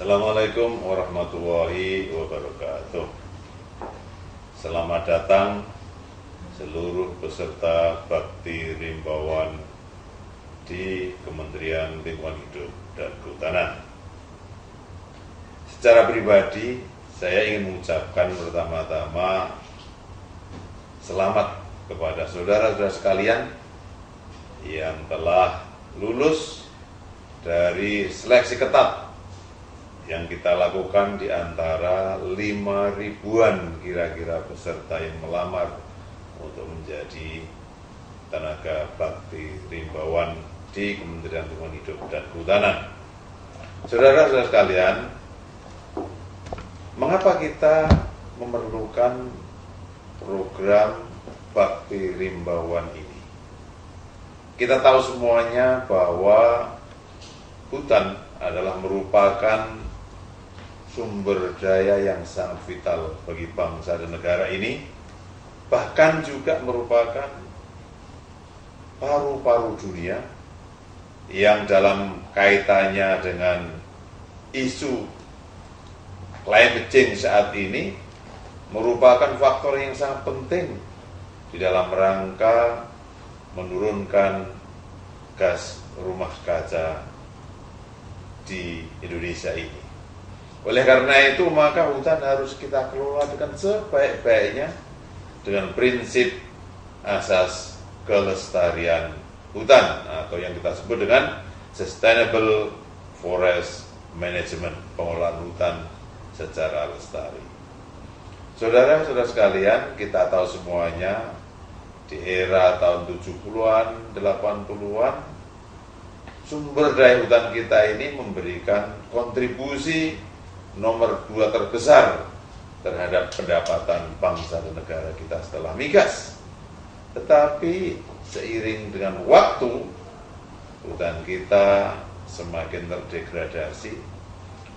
Assalamualaikum warahmatullahi wabarakatuh. Selamat datang seluruh peserta bakti rimbawan di Kementerian Lingkungan Hidup dan Kehutanan. Secara pribadi, saya ingin mengucapkan pertama-tama selamat kepada saudara-saudara sekalian yang telah lulus dari seleksi ketat yang kita lakukan di antara 5 ribuan kira-kira peserta yang melamar untuk menjadi tenaga bakti rimbawan di Kementerian Lingkungan Hidup dan Kehutanan. Saudara-saudara sekalian, mengapa kita memerlukan program bakti rimbawan ini? Kita tahu semuanya bahwa hutan adalah merupakan sumber daya yang sangat vital bagi bangsa dan negara ini, bahkan juga merupakan paru-paru dunia yang dalam kaitannya dengan isu climate change saat ini merupakan faktor yang sangat penting di dalam rangka menurunkan gas rumah kaca di Indonesia ini. Oleh karena itu, maka hutan harus kita kelola dengan sebaik-baiknya dengan prinsip asas kelestarian hutan atau yang kita sebut dengan Sustainable Forest Management, pengelolaan hutan secara lestari. Saudara-saudara sekalian, kita tahu semuanya di era tahun 70-an, 80-an, sumber daya hutan kita ini memberikan kontribusi nomor 2 terbesar terhadap pendapatan bangsa dan negara kita setelah migas. Tetapi seiring dengan waktu, hutan kita semakin terdegradasi.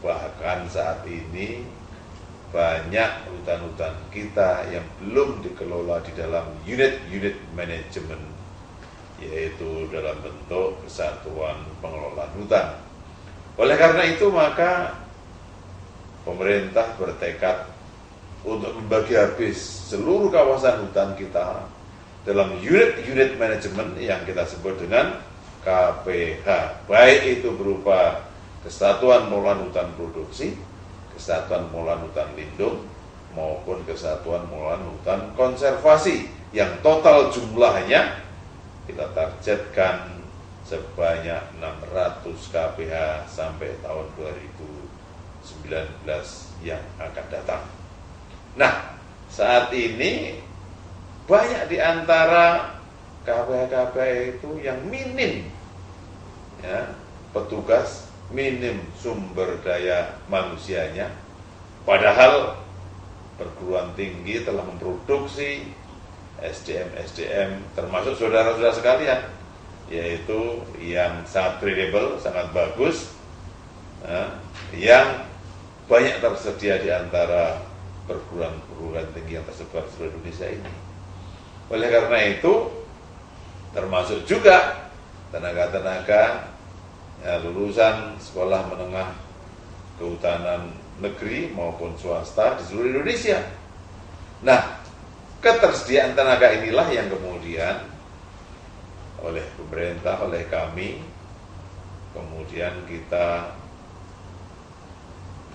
Bahkan saat ini banyak hutan-hutan kita yang belum dikelola di dalam unit-unit manajemen, yaitu dalam bentuk kesatuan pengelolaan hutan. Oleh karena itu, maka pemerintah bertekad untuk membagi habis seluruh kawasan hutan kita dalam unit-unit manajemen yang kita sebut dengan KPH, baik itu berupa Kesatuan Pengelolaan Hutan Produksi, Kesatuan Pengelolaan Hutan Lindung, maupun Kesatuan Pengelolaan Hutan Konservasi, yang total jumlahnya kita targetkan sebanyak 600 KPH sampai tahun 2019 yang akan datang. Nah, saat ini banyak di antara KPH-KPH itu yang minim, ya, petugas, minim sumber daya manusianya, padahal perguruan tinggi telah memproduksi SDM termasuk saudara-saudara sekalian, yaitu yang sangat kredibel, sangat bagus, yang banyak tersedia di antara perguruan tinggi yang tersebar di seluruh Indonesia ini. Oleh karena itu, termasuk juga tenaga-tenaga lulusan sekolah menengah kehutanan negeri maupun swasta di seluruh Indonesia. Nah, ketersediaan tenaga inilah yang kemudian oleh pemerintah, oleh kami, kemudian kita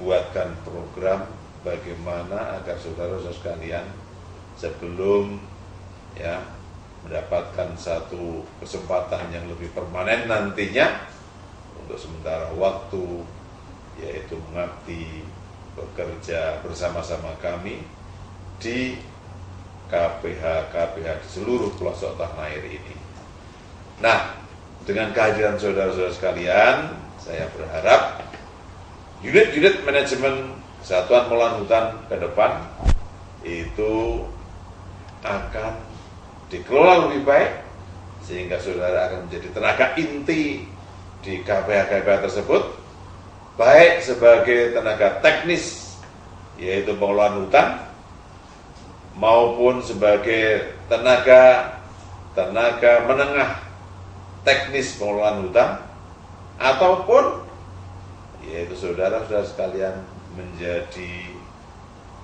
buatkan program bagaimana agar saudara-saudara sekalian sebelum mendapatkan satu kesempatan yang lebih permanen nantinya untuk sementara waktu, yaitu mengabdi bekerja bersama-sama kami di KPH di seluruh pelosok tanah air ini. Nah, dengan kehadiran saudara-saudara sekalian, saya berharap unit-unit manajemen Kesatuan Pengelolaan Hutan ke depan itu akan dikelola lebih baik, sehingga saudara akan menjadi tenaga inti di KPH tersebut, baik sebagai tenaga teknis, yaitu pengelolaan hutan, maupun sebagai tenaga menengah teknis pengelolaan hutan, ataupun yaitu saudara-saudara sekalian menjadi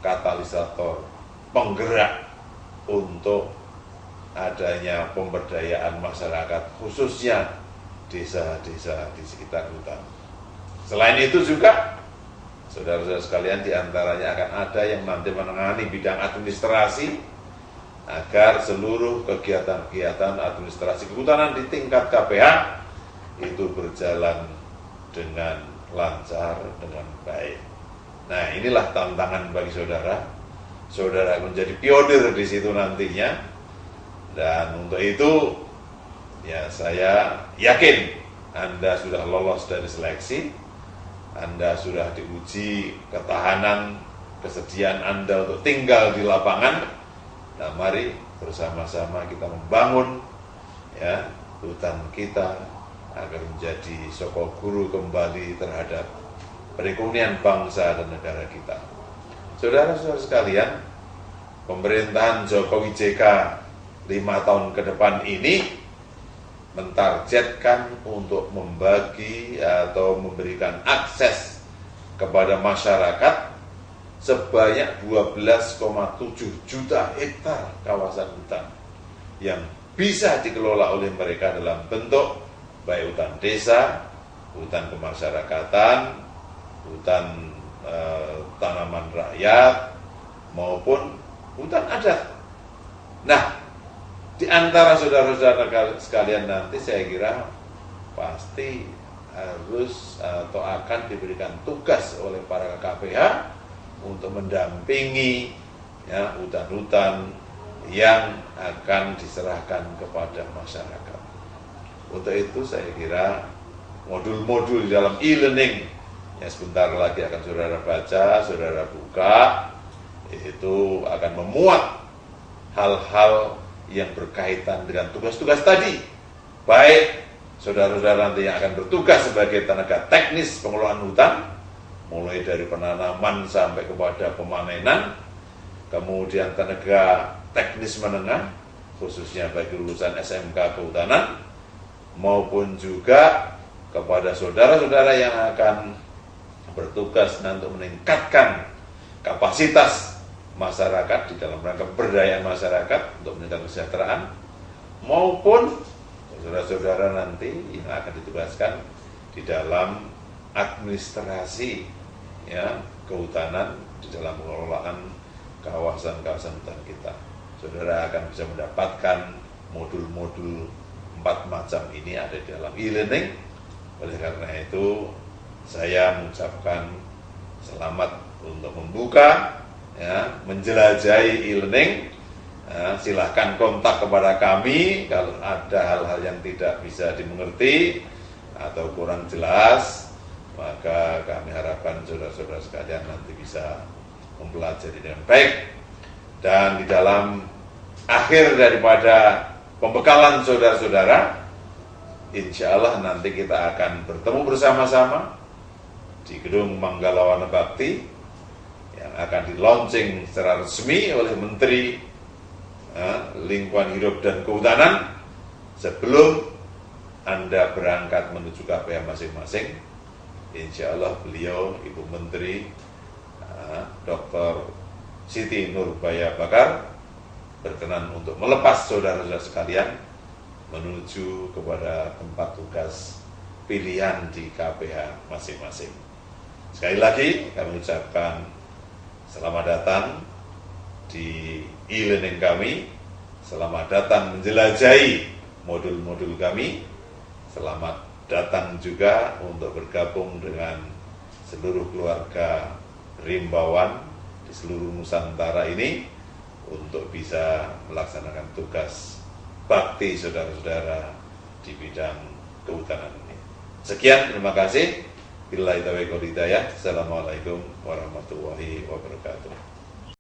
katalisator, penggerak untuk adanya pemberdayaan masyarakat, khususnya desa-desa di sekitar hutan. Selain itu juga, saudara-saudara sekalian, diantaranya akan ada yang nanti menangani bidang administrasi, agar seluruh kegiatan-kegiatan administrasi kehutanan di tingkat KPH itu berjalan dengan lancar, dengan baik. Nah, inilah tantangan bagi saudara. Saudara menjadi pionir di situ nantinya. Dan untuk itu, ya saya yakin Anda sudah lolos dari seleksi. Anda sudah diuji ketahanan, kesediaan Anda untuk tinggal di lapangan. Nah, mari bersama-sama kita membangun ya hutan kita agar menjadi sokol guru kembali terhadap perekonomian bangsa dan negara kita. Saudara-saudara sekalian, pemerintahan Jokowi JK 5 tahun ke depan ini mentargetkan untuk membagi atau memberikan akses kepada masyarakat sebanyak 12,7 juta hektar kawasan hutan yang bisa dikelola oleh mereka dalam bentuk baik hutan desa, hutan kemasyarakatan, hutan tanaman rakyat, maupun hutan adat. Nah, di antara saudara-saudara sekalian nanti saya kira pasti harus atau akan diberikan tugas oleh para KPH untuk mendampingi ya, hutan-hutan yang akan diserahkan kepada masyarakat. Untuk itu saya kira modul-modul di dalam e-learning yang sebentar lagi akan saudara baca, saudara buka, itu akan memuat hal-hal yang berkaitan dengan tugas-tugas tadi. Baik saudara-saudara nanti yang akan bertugas sebagai tenaga teknis pengelolaan hutan, mulai dari penanaman sampai kepada pemanenan, kemudian tenaga teknis menengah, khususnya bagi lulusan SMK Kehutanan, maupun juga kepada saudara-saudara yang akan bertugas untuk meningkatkan kapasitas masyarakat di dalam rangka pemberdayaan masyarakat untuk meningkatkan kesejahteraan, maupun saudara-saudara nanti yang akan ditugaskan di dalam administrasi ya kehutanan di dalam pengelolaan kawasan-kawasan hutan kita. Saudara akan bisa mendapatkan modul-modul 4 macam ini ada di dalam e-learning. Oleh karena itu saya mengucapkan selamat untuk membuka ya, menjelajahi e-learning. Silahkan kontak kepada kami kalau ada hal-hal yang tidak bisa dimengerti atau kurang jelas, maka kami harapkan saudara-saudara sekalian nanti bisa mempelajari dengan baik. Dan di dalam akhir daripada pembekalan saudara-saudara, insya Allah nanti kita akan bertemu bersama-sama di Gedung Manggalawana Bakti yang akan di-launching secara resmi oleh Menteri Lingkungan Hidup dan Kehutanan sebelum Anda berangkat menuju KPH masing-masing. Insya Allah beliau, Ibu Menteri Dr. Siti Nurbaya Bakar berkenan untuk melepas saudara-saudara sekalian menuju kepada tempat tugas pilihan di KPH masing-masing. Sekali lagi kami ucapkan selamat datang di e-learning kami, selamat datang menjelajahi modul-modul kami, selamat datang juga untuk bergabung dengan seluruh keluarga Rimbawan di seluruh Nusantara ini untuk bisa melaksanakan tugas bakti saudara-saudara di bidang kehutanan ini. Sekian, terima kasih. Billahi taufiq wal hidayah. Assalamualaikum warahmatullahi wabarakatuh.